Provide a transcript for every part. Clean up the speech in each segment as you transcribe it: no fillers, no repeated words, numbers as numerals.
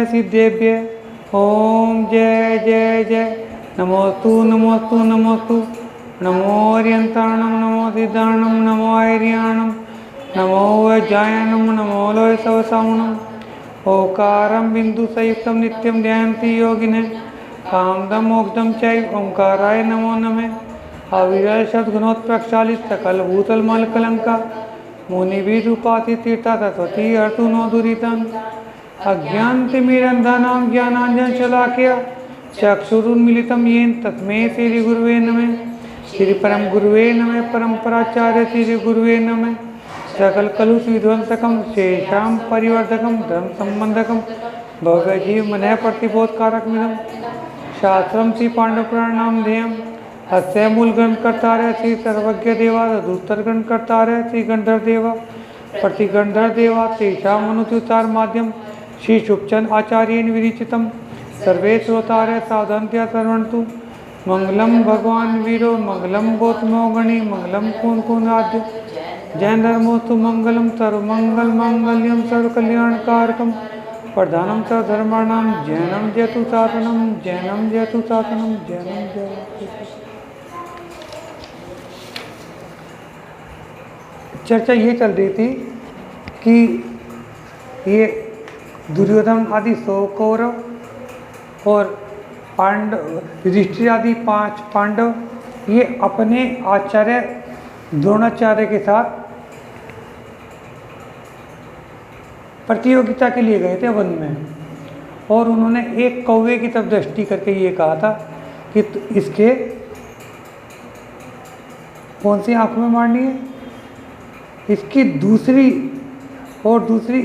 सिद्धेभ्य ओम जय जय जय नमोस्तु नमोस्तु नमोस्तु नमो अर्यन्ताणं नमो सिद्धाणं नमो आर्याणं नमो वज्रायणं नमो लोयसवसावणम् ओंकारं बिन्दुसयुक्तं नित्यं ध्यायन्ति योगिनः कामदं मोक्षदं चैव ओंकाराय नमो नमः अविरल सद्गुणोत्प्रक्षालित सकल भूतल मल कलंका मुनिभिः उपासि तीर्था सरस्वती अर्तु नो दुरितं अज्ञानतिमिरन्धनां ज्ञानाञ्जनशलाकया चक्षुरुन्मीलितं येन तस्मै श्रीगुरुवे नमः श्री परम गुरुवे नमः परम्पराचार्य श्री गुरुवे नमः सकल कलुष विध्वंसकं शेषां परिवर्धकं धर्म संबंधकं भव्य जीव मनः प्रतिबोधकारकमिदं शास्त्रं श्री पांडुपुराणं ध्येयम् अस्य मूल ग्रंथकर्तारः श्री सर्वज्ञ देवा दूतर ग्रंथकर्तारः श्री गंधर्व देवा प्रतिगंधर्व देवा तेषां मनुत्युच्चार माध्यम श्री शुभचंद आचार्येण विरचितं सर्वे श्रोतारः सावधानतया शृण्वन्तु मंगलम भगवान वीरो मंगलम गौतमो गणी मंगलम कुंकुमाद्य जैन धर्मोस्तु मंगलम सर्वमंगल मांगल्यम सर्वकल्याणकारकम प्रधानम सर्वधर्माणां जैनम जयतु साधनम जैनम जयतु साधनम जैनम जयतु। चर्चा ये चल रही थी कि ये दुर्योधन आदि 100 कौरव और पांडव युधिष्ठिर आदि 5 पांडव ये अपने आचार्य द्रोणाचार्य के साथ प्रतियोगिता के लिए गए थे वन में और उन्होंने एक कौवे की तरफ दृष्टि करके ये कहा था कि इसके कौन सी आंखों में मारनी है, इसकी दूसरी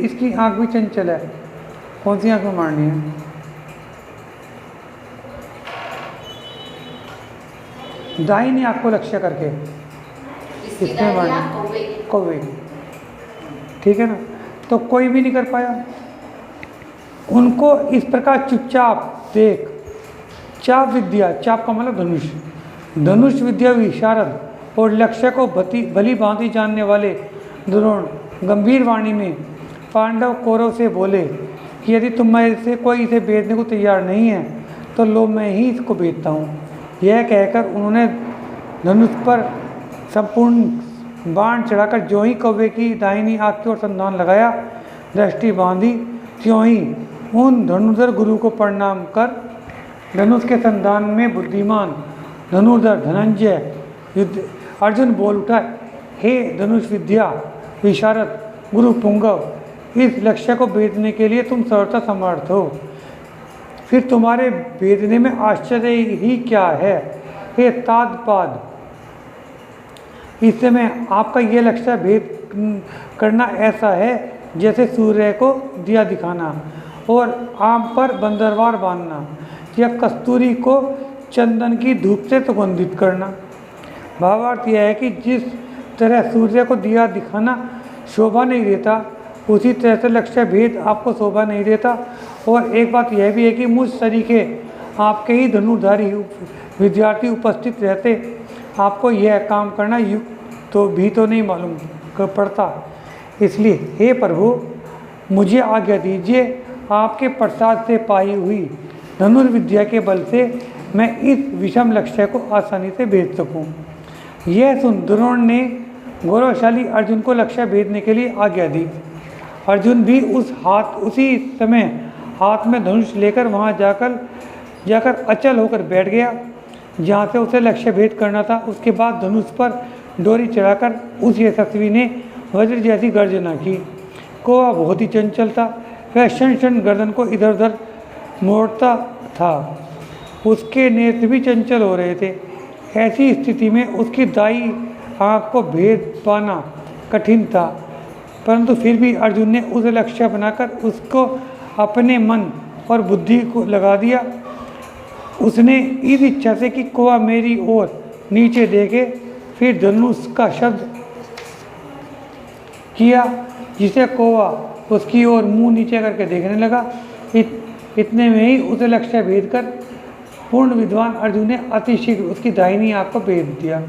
इसकी आंख भी चंचल है, कौन सी आंख में मारनी है? दाहिनी आंख को लक्ष्य करके इसमें मारनी कौवे, ठीक है ना। तो कोई भी नहीं कर पाया। उनको इस प्रकार चुपचाप देख चाप विद्या, चाप का मतलब धनुष, धनुष विद्या विशारद और लक्ष्य को भली भांति जानने वाले द्रोण गंभीर वाणी में पांडव कौरव से बोले कि यदि तुम मेरे से कोई इसे बेचने को तैयार नहीं है तो लो मैं ही इसको बेचता हूँ। यह कहकर उन्होंने धनुष पर संपूर्ण बाण चढ़ाकर जो ही कौवे की दाहिनी आंख की ओर संधान लगाया, दृष्टि बांधी, त्यों ही उन धनुर्धर गुरु को प्रणाम कर धनुष के संधान में बुद्धिमान धनुर्धर धनंजय अर्जुन बोल उठा, हे धनुष विद्या विशारद गुरु पुंगव, इस लक्ष्य को भेदने के लिए तुम सर्वथा समर्थ हो, फिर तुम्हारे भेदने में आश्चर्य ही क्या है। हे तादपाद, इस समय आपका यह लक्ष्य भेद करना ऐसा है जैसे सूर्य को दिया दिखाना और आम पर बंदरवार बांधना या कस्तूरी को चंदन की धूप से सुगंधित करना। भावार्थ यह है कि जिस तरह सूर्य को दिया दिखाना शोभा नहीं देता, उसी तरह से लक्ष्य भेद आपको शोभा नहीं देता। और एक बात यह भी है कि मुझ तरीके आपके ही धनुर्धारी विद्यार्थी उपस्थित रहते आपको यह काम करना युक्त तो नहीं मालूम पड़ता। इसलिए हे प्रभु, मुझे आज्ञा दीजिए, आपके प्रसाद से पाई हुई धनुर्विद्या के बल से मैं इस विषम लक्ष्य को आसानी से भेद सकूं। यह सुन द्रोण ने गौरवशाली अर्जुन को लक्ष्य भेदने के लिए आज्ञा दी। अर्जुन भी उसी समय हाथ में धनुष लेकर वहां जाकर अचल होकर बैठ गया जहां से उसे लक्ष्य भेद करना था। उसके बाद धनुष पर डोरी चढ़ाकर उस यशस्वी ने वज्र जैसी गर्जना की। कौवा बहुत ही चंचल था, वह क्षण गर्दन को इधर उधर मोड़ता था, उसके नेत्र भी चंचल हो रहे थे। ऐसी स्थिति में उसकी दाई आँख को भेद पाना कठिन था, परंतु फिर भी अर्जुन ने उसे लक्ष्य बनाकर उसको अपने मन और बुद्धि को लगा दिया। उसने इस इच्छा से कि कौवा मेरी ओर नीचे देखे, फिर धनुष का शब्द किया जिसे कौवा उसकी ओर मुंह नीचे करके देखने लगा। इतने में ही उसे लक्ष्य भेद कर पूर्ण विद्वान अर्जुन ने अतिशीघ्र उसकी दाहिनी आंख को भेद दिया।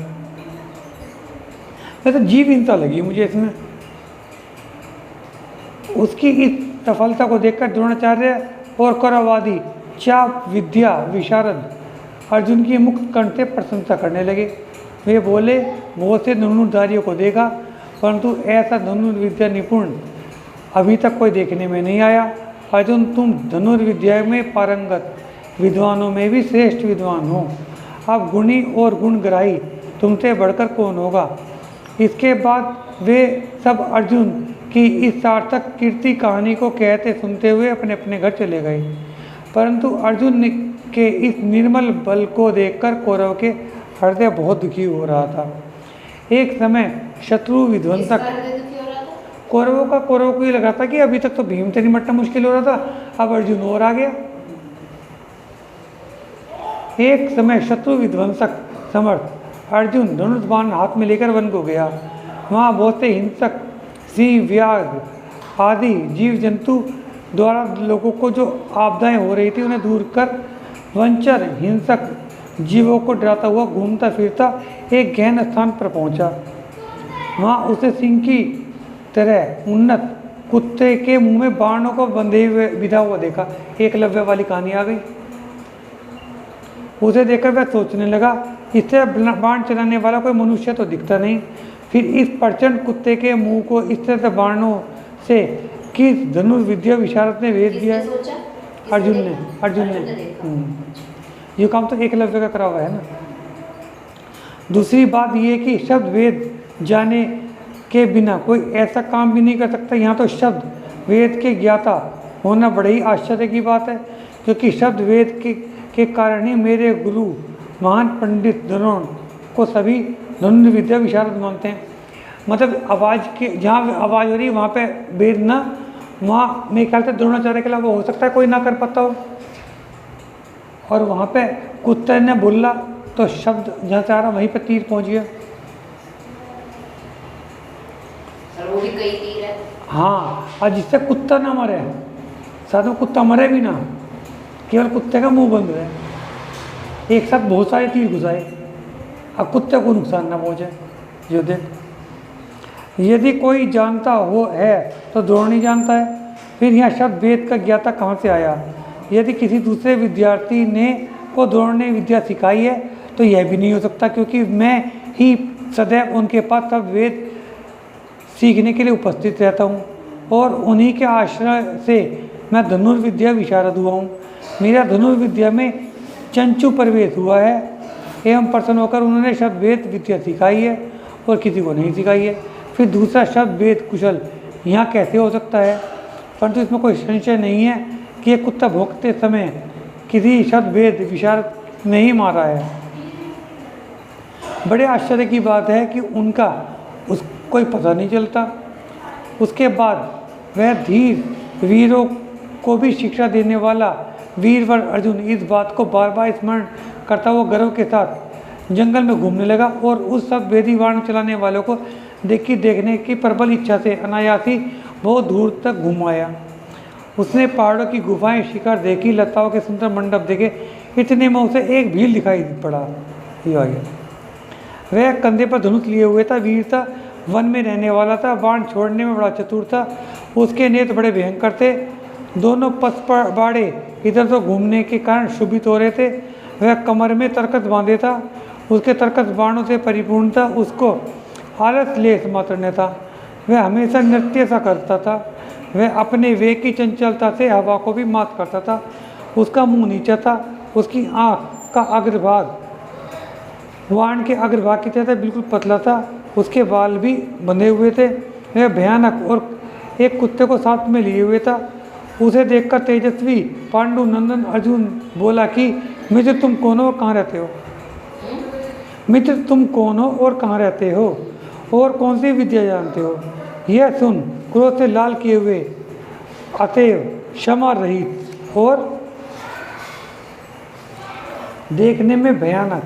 तो जीवहीनता लगी मुझे इसमें। उसकी इस सफलता को देखकर द्रोणाचार्य और कौरवादी चाप विद्या विशारद अर्जुन की मुक्त कंठ से प्रशंसा करने लगे। वे बोले, बहुत से धनुर्धारियों को देखा, परंतु ऐसा धनुर्विद्या निपुण अभी तक कोई देखने में नहीं आया। अर्जुन, तुम धनुर्विद्या में पारंगत विद्वानों में भी श्रेष्ठ विद्वान हो। अब गुणी और गुणग्राही तुमसे बढ़कर कौन होगा। इसके बाद वे सब अर्जुन की इस सार्थक कीर्ति कहानी को कहते सुनते हुए अपने अपने घर चले गए। परंतु अर्जुन के इस निर्मल बल को देखकर कौरव के हृदय बहुत दुखी हो रहा था। एक समय शत्रु विध्वंसक कौरवों को ये लगा था कि अभी तक तो भीम से निपटना मुश्किल हो रहा था, अब अर्जुन और आ गया। एक समय शत्रु विध्वंसक समर्थ अर्जुन धनुष बाण हाथ में लेकर वन को गया। वहाँ बहुत से हिंसक सिंह, व्याघ्र आदि जीव जंतु द्वारा लोगों को जो आपदाएं हो रही थी उन्हें दूर कर वंचर हिंसक जीवों को डराता हुआ घूमता फिरता एक गहन स्थान पर पहुंचा। वहाँ उसे सिंह की तरह उन्नत कुत्ते के मुंह में बाणों को बंधे हुए विधा हुआ देखा। एकलव्य वाली कहानी आ गई। उसे देखकर वह सोचने लगा, इससे बाण चलाने वाला कोई मनुष्य तो दिखता नहीं। फिर इस प्रचंड कुत्ते के मुंह को इस तरह से बाणों से किस धनुर्विद्या विशारद ने भेज दिया है? अर्जुन ने। ये काम तो एकलव्य का करा हुआ है ना। दूसरी बात ये कि शब्द वेद जाने के बिना कोई ऐसा काम भी नहीं कर सकता। यहाँ तो शब्द वेद के ज्ञाता होना बड़े ही आश्चर्य की बात है, क्योंकि शब्द वेद के कारण ही मेरे गुरु महान पंडित द्रोण को सभी धनुर्विद्या विशारद मानते हैं। मतलब आवाज़ के जहाँ आवाज़ हो रही है वहाँ पे वेद ना, वहाँ मेरे ख्याल से द्रोणाचार्य के अलावा हो सकता है कोई ना कर पाता हो। और वहाँ पे कुत्ते ने बोला तो शब्द जहाँ से आ रहा वहीं पे तीर पहुँच गया। वो भी कई तीर है। हाँ, और जिससे कुत्ता ना मरे, साथ में कुत्ता मरे भी ना, केवल कुत्ते का मुंह बंद है। एक साथ बहुत सारे तीर घुसाए, अब कुत्ते को नुकसान ना पहुँचे। जो देख, यदि कोई जानता हो है तो द्रोण ही जानता है। फिर यहाँ शब्द वेद का ज्ञाता कहाँ से आया? यदि किसी दूसरे विद्यार्थी ने को द्रोण ने विद्या सिखाई है तो यह भी नहीं हो सकता, क्योंकि मैं ही सदैव उनके पास सब वेद सीखने के लिए उपस्थित रहता हूँ और उन्हीं के आश्रय से मैं धनुर्विद्या विशारद हुआ हूँ। मेरा धनुर्विद्या में चंचू प्रवेश हुआ है एवं प्रसन्न होकर उन्होंने शब्द वेद विद्या सिखाई है और किसी को नहीं सिखाई है। फिर दूसरा शब्द वेद कुशल यहाँ कैसे हो सकता है? परंतु इसमें कोई संशय नहीं है कि ये कुत्ता भोंकते समय किसी शब्द वेद विशारद नहीं मारा है। बड़े आश्चर्य की बात है कि उनका कोई पता नहीं चलता। उसके बाद वह धीर वीरों को भी शिक्षा देने वाला वीरवर अर्जुन इस बात को बार बार स्मरण करता हुआ गर्व के साथ जंगल में घूमने लगा और उस सब वेदी बाण चलाने वालों को देखने की प्रबल इच्छा से अनायासी बहुत दूर तक घूम आया। उसने पहाड़ों की गुफाएं, शिखर देखी, लताओं के सुंदर मंडप देखे। इतने में उसे एक भील दिखाई पड़ा। वह कंधे पर धनुष लिए हुए था, वीर था, वन में रहने वाला था, बाण छोड़ने में बड़ा चतुर था। उसके नेत्र बड़े भयंकर थे। दोनों पसबाड़े इधर तो घूमने के कारण शुभित हो रहे थे। वह कमर में तरकस बांधे था, उसके तरकस बाणों से परिपूर्ण था। उसको आलस लेस मात्र न था। वह हमेशा नृत्य सा करता था। वह अपने वेग की चंचलता से हवा को भी मात करता था। उसका मुंह नीचा था, उसकी आँख का अग्रभाग वाण के अग्रभाग की तरह बिल्कुल पतला था। उसके बाल भी बंधे हुए थे। वह भयानक और एक कुत्ते को साथ में लिए हुए था। उसे देखकर तेजस्वी पांडु नंदन अर्जुन बोला कि मित्र तुम कौन हो, कहाँ रहते हो? मित्र तुम कौन हो और कहाँ रहते हो और कौन सी विद्या जानते हो? यह सुन क्रोध से लाल किए हुए अतएव क्षमा रहित और देखने में भयानक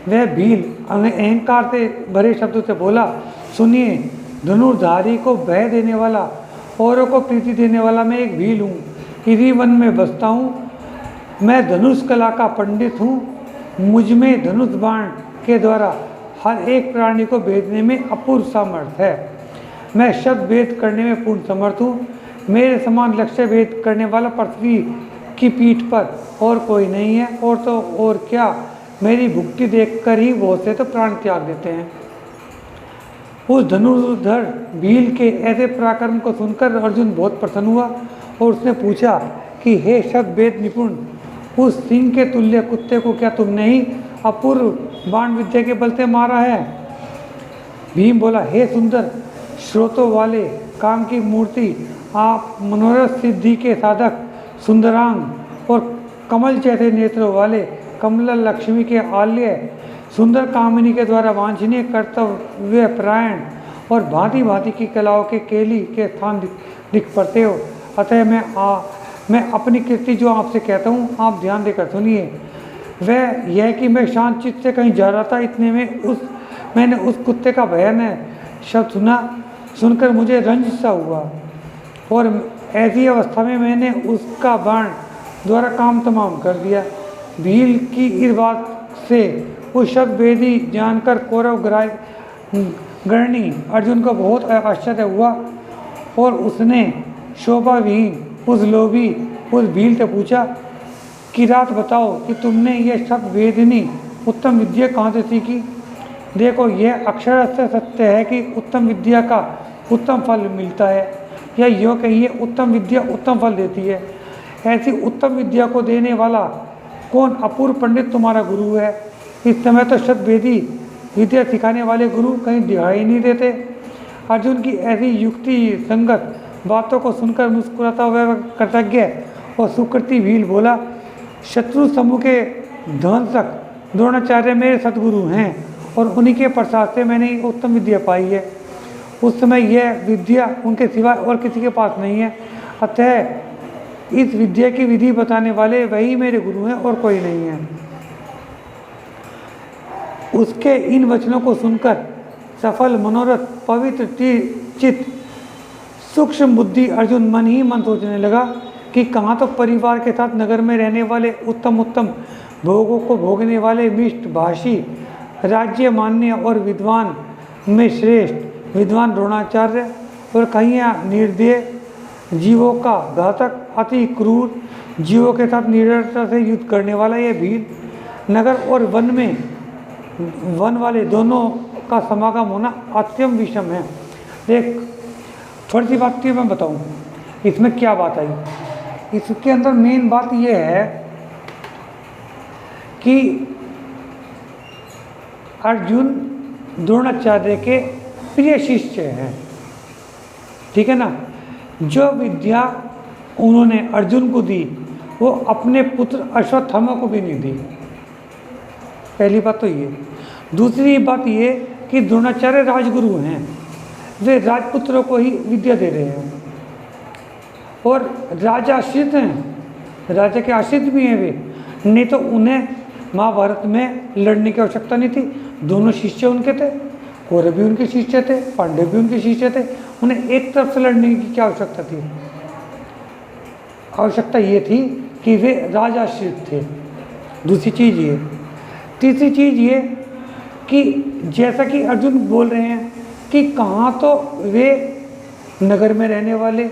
वह भील अहंकार से भरे शब्दों से बोला, सुनिए, धनुर्धारी को भय देने वाला, औरों को प्रीति देने वाला मैं एक भील हूँ। इसी वन में बसता हूँ। मैं धनुष कला का पंडित हूँ। मुझ में धनुष बाण के द्वारा हर एक प्राणी को भेदने में अपूर्व सामर्थ्य है। मैं शब्द भेद करने में पूर्ण समर्थ हूँ। मेरे समान लक्ष्य भेद करने वाला पृथ्वी की पीठ पर और कोई नहीं है, और तो और क्या, मेरी भुक्ति देखकर ही बहुत से तो प्राण त्याग देते हैं। उस धनुर्धर भील के ऐसे पराक्रम को सुनकर अर्जुन बहुत प्रसन्न हुआ और उसने पूछा कि हे शब्द वेद निपुण, उस सिंह के तुल्य कुत्ते को क्या तुमने ही अपूर्व बाण विद्या के बल से मारा है? भीम बोला, हे सुंदर स्रोतों वाले काम की मूर्ति, आप मनोरथ सिद्धि के साधक, सुंदरांग और कमल जैसे नेत्रों वाले, कमला लक्ष्मी के आल्य, सुंदर कामिनी के द्वारा वांछनीय कर्तव्य परायण और भांति भांति की कलाओं के केली के स्थान दिख पड़ते हो। अतः मैं अपनी कृति जो आपसे कहता हूँ, आप ध्यान देकर सुनिए। वह यह कि मैं शांत चित्त से कहीं जा रहा था, इतने में मैंने उस कुत्ते का भयानक शब्द सुना। सुनकर मुझे रंज सा हुआ और ऐसी अवस्था में मैंने उसका बाण द्वारा काम तमाम कर दिया। भील की इस बात से उस शब्द वेदी जानकर कौरव गणी अर्जुन को बहुत आश्चर्य हुआ और उसने शोभाविहीन उस लोभी उस भील से पूछा कि रात बताओ कि तुमने ये शब्द वेदिनी उत्तम विद्या कहाँ से सीखी? देखो, यह अक्षरशः सत्य है कि उत्तम विद्या का उत्तम फल मिलता है, या यूँ कहिए उत्तम विद्या उत्तम फल देती है। ऐसी उत्तम विद्या को देने वाला कौन अपूर्व पंडित तुम्हारा गुरु है? इस समय तो शतवेदी विद्या सिखाने वाले गुरु कहीं दिखाई नहीं देते। अर्जुन की ऐसी युक्ति संगत बातों को सुनकर मुस्कुराता हुआ कृतज्ञ और सुकृति भील बोला, शत्रु समूह के ध्वंसक द्रोणाचार्य मेरे सदगुरु हैं और उन्हीं के प्रसाद से मैंने उत्तम विद्या पाई है। उस समय यह विद्या उनके सिवा और किसी के पास नहीं है, अतः इस विद्या की विधि बताने वाले वही मेरे गुरु हैं और कोई नहीं है। उसके इन वचनों को सुनकर सफल मनोरथ पवित्र चित्त सूक्ष्म बुद्धि अर्जुन मन ही मन सोचने लगा कि कहाँ तो परिवार के साथ नगर में रहने वाले उत्तम उत्तम भोगों को भोगने वाले मिष्ट भाषी राज्य मान्य और विद्वान में श्रेष्ठ विद्वान द्रोणाचार्य, और कहीं निर्दय जीवों का घातक अति क्रूर जीवों के साथ निडरता से युद्ध करने वाला यह भील, नगर और वन वाले दोनों का समागम होना अत्यंत विषम है। देख, थोड़ी सी बात मैं बताऊं इसमें क्या बात आई। इसके अंदर मेन बात यह है कि अर्जुन द्रोणाचार्य के प्रिय शिष्य हैं, ठीक है ना। जो विद्या उन्होंने अर्जुन को दी वो अपने पुत्र अश्वत्थामा को भी नहीं दी। पहली बात तो ये। दूसरी बात ये कि द्रोणाचार्य राजगुरु हैं, वे राजपुत्रों को ही विद्या दे रहे हैं और राजा आश्रित हैं, राजा के आश्रित भी हैं वे, नहीं तो उन्हें महाभारत में लड़ने की आवश्यकता नहीं थी। दोनों शिष्य उनके थे, कौरव भी उनके शिष्य थे, पांडव भी उनके शिष्य थे, उन्हें एक तरफ से लड़ने की क्या आवश्यकता थी? आवश्यकता ये थी कि वे राजाश्रित थे। दूसरी चीज़ ये। तीसरी चीज़ ये कि जैसा कि अर्जुन बोल रहे हैं कि कहाँ तो वे नगर में रहने वाले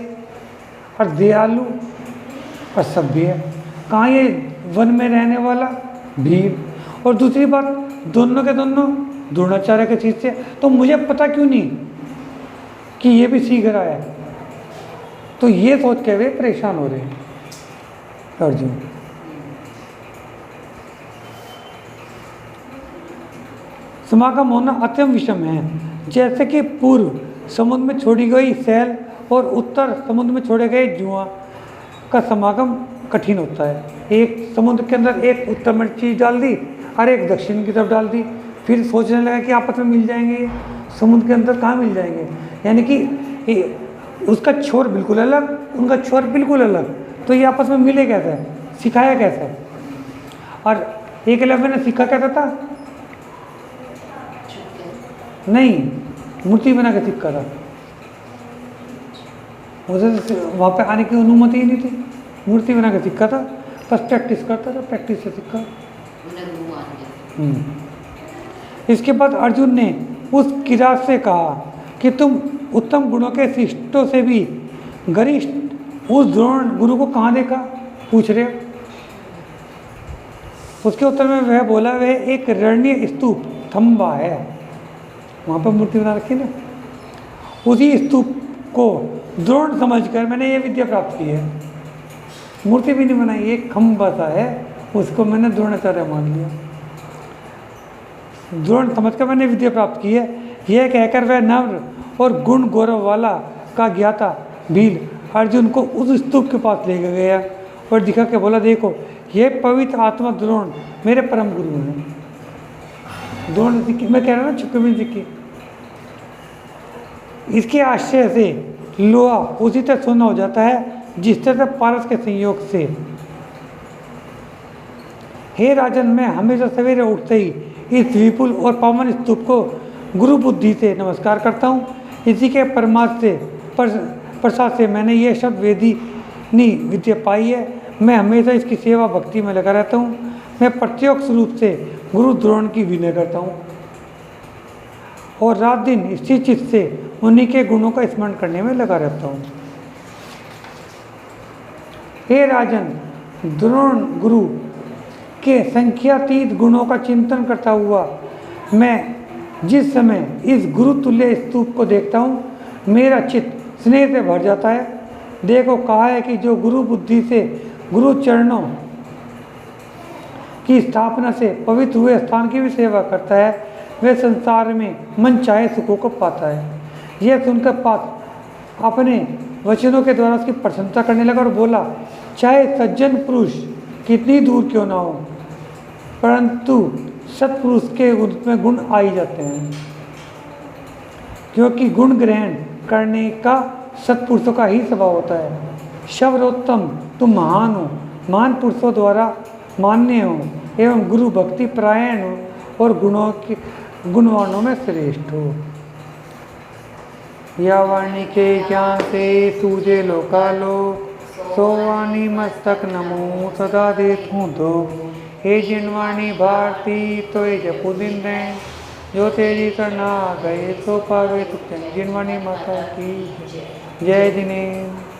और दयालु और सभ्य है, कहाँ ये वन में रहने वाला भीम, और दूसरी बात दोनों के दोनों द्रोणाचार्य के शिष्य। तो मुझे पता क्यों नहीं कि ये भी सीख रहा है? तो ये सोच के वे परेशान हो रहे हैं अर्जुन। समागम होना अत्यंत विषम है। जैसे कि पूर्व समुद्र में छोड़ी गई सैल और उत्तर समुद्र में छोड़े गए जुआ का समागम कठिन होता है। एक समुद्र के अंदर एक उत्तर में चीज़ डाल दी और एक दक्षिण की तरफ डाल दी, फिर सोचने लगा कि आपस में मिल जाएंगे। समुद्र के अंदर कहाँ मिल जाएंगे? यानी कि उसका छोर बिल्कुल अलग, उनका छोर बिल्कुल अलग, तो ये आपस में मिले कैसे? सिखाया कैसे? और एकलव्य ने सीखा कैसा था? नहीं, मूर्ति बना के सीखा था। उसे वहाँ पे आने की अनुमति ही नहीं थी, मूर्ति बना के सीखा था, बस प्रैक्टिस करता था, प्रैक्टिस से सीखा। इसके बाद अर्जुन ने उस किरात से कहा कि तुम उत्तम गुणों के शिष्टों से भी गरिष्ठ उस द्रोण गुरु को कहाँ देखा? पूछ रहे हो? उसके उत्तर में वह बोला वह एक रणनीय स्तूप थम्बा है, वहाँ पर मूर्ति बना रखी ना। उसी स्तूप को द्रोण समझकर मैंने ये विद्या प्राप्त की है। मूर्ति भी नहीं बनाई, एक खम्बा सा है, उसको मैंने द्रोणाचार्य मान लिया। द्रोण समझकर मैंने विद्या प्राप्त की है। यह कहकर वह नम्र और गुण गौरव वाला का ज्ञाता भील अर्जुन को उस स्तूप के पास ले गया और दिखा के बोला, देखो ये पवित्र आत्मा द्रोण मेरे परम गुरु हैं। द्रोण सिक्की मैं कह रहा हूँ ना, चुकमी सिक्की, इसके आश्रय से लोहा उसी तरह सोना हो जाता है जिस तरह पारस के संयोग से। हे राजन, मैं हमेशा सवेरे उठते ही इस विपुल और पावन स्तूप को गुरु बुद्धि से नमस्कार करता हूँ। इसी के परमार्थ से प्रसाद से मैंने ये शब्द वेदिनी विद्या पाई है। मैं हमेशा इसकी सेवा भक्ति में लगा रहता हूँ। मैं प्रत्यक्ष रूप से गुरु द्रोण की विनय करता हूँ और रात दिन स्थिर चित्त से उन्हीं के गुणों का स्मरण करने में लगा रहता हूँ। हे राजन, द्रोण गुरु के संख्यातीत गुणों का चिंतन करता हुआ मैं जिस समय इस गुरु तुल्य स्तूप को देखता हूँ, मेरा चित्त स्नेह से भर जाता है। देखो, कहा है कि जो गुरु बुद्धि से गुरु चरणों की स्थापना से पवित्र हुए स्थान की भी सेवा करता है, वह संसार में मन चाहे सुखों को पाता है। यह सुनकर पार्थ अपने वचनों के द्वारा उसकी प्रशंसा करने लगा और बोला, चाहे सज्जन पुरुष कितनी दूर क्यों ना हो, परंतु सत्पुरुष के में गुण आ ही जाते हैं, क्योंकि गुण ग्रहण करने का सत्पुरुषों का ही स्वभाव होता है। शब्दोत्तम, तुम महान हो, महान पुरुषों द्वारा मान्य हो एवं गुरु भक्ति परायण हो और गुणों के गुणवानों में श्रेष्ठ हो। या वाणी के ज्ञान से सूझे लोकालोक, सो वाणी मस्तक नमो सदा देत हूँ दो। हे जिनवाणी भारती तो ये जपू दिन रैन, जो तेरी करना गए तो पावे तुझ। जिनवाणी माता की जय जिनेन्द्र।